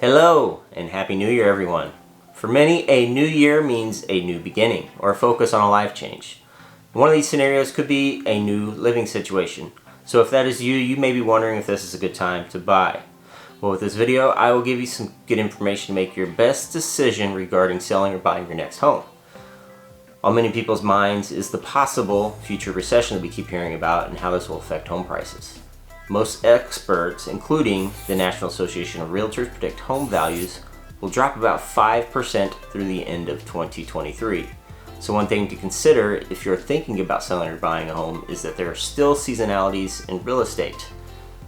Hello and Happy New Year, everyone. For many, a new year means a new beginning or a focus on a life change. One of these scenarios could be a new living situation. So if that is you, you may be wondering if this is a good time to buy. Well, with this video, I will give you some good information to make your best decision regarding selling or buying your next home. On many people's minds is the possible future recession that we keep hearing about and how this will affect home prices. Most experts, including the National Association of Realtors, predict home values will drop about 5% through the end of 2023. So one thing to consider if you're thinking about selling or buying a home is that there are still seasonalities in real estate.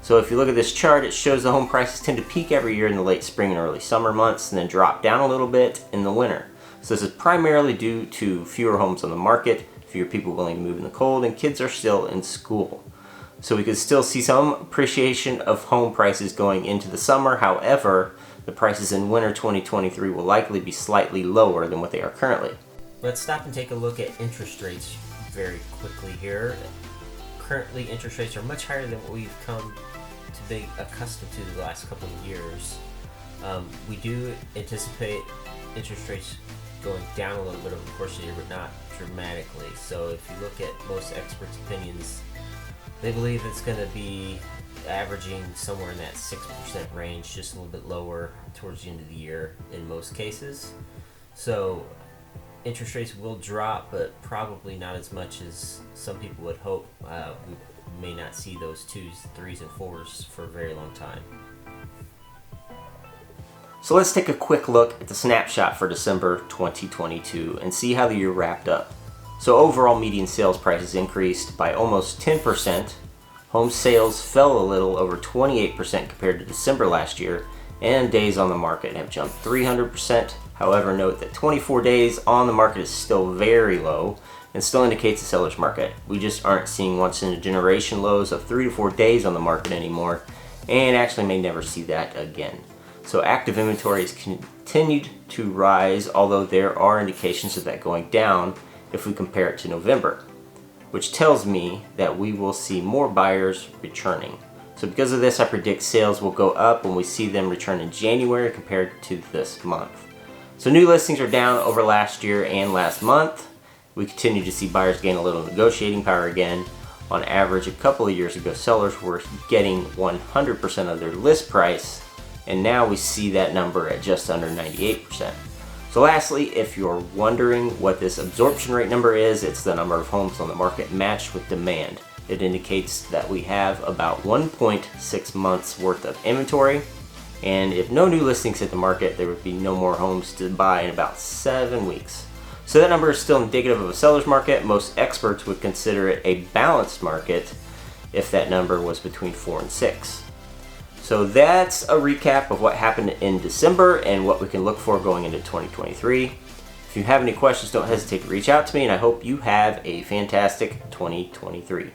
So if you look at this chart, it shows the home prices tend to peak every year in the late spring and early summer months and then drop down a little bit in the winter. So this is primarily due to fewer homes on the market, fewer people willing to move in the cold, and kids are still in school. So we could still see some appreciation of home prices going into the summer. However, the prices in winter 2023 will likely be slightly lower than what they are currently. Let's stop and take a look at interest rates very quickly here. Currently, interest rates are much higher than what we've come to be accustomed to the last couple of years. We do anticipate interest rates going down a little bit over the course of the year, but not dramatically. So if you look at most experts' opinions, they believe it's going to be averaging somewhere in that 6% range, just a little bit lower towards the end of the year in most cases. So interest rates will drop, but probably not as much as some people would hope. We may not see those 2s, 3s, and 4s for a very long time. So let's take a quick look at the snapshot for December 2022 and see how the year wrapped up. So overall median sales prices increased by almost 10%. Home sales fell a little over 28% compared to December last year, and days on the market have jumped 300%. However, note that 24 days on the market is still very low and still indicates a seller's market. We just aren't seeing once in a generation lows of 3 to 4 days on the market anymore, and actually may never see that again. So active inventory has continued to rise, although there are indications of that going down if we compare it to November, which tells me that we will see more buyers returning. So because of this, I predict sales will go up when we see them return in January compared to this month. So new listings are down over last year and last month. We continue to see buyers gain a little negotiating power again. On average, a couple of years ago, sellers were getting 100% of their list price, and now we see that number at just under 98%. So lastly, if you're wondering what this absorption rate number is, it's the number of homes on the market matched with demand. It indicates that we have about 1.6 months worth of inventory, and if no new listings hit the market, there would be no more homes to buy in about 7 weeks. So that number is still indicative of a seller's market. Most experts would consider it a balanced market if that number was between 4 and 6. So that's a recap of what happened in December and what we can look for going into 2023. If you have any questions, don't hesitate to reach out to me, and I hope you have a fantastic 2023.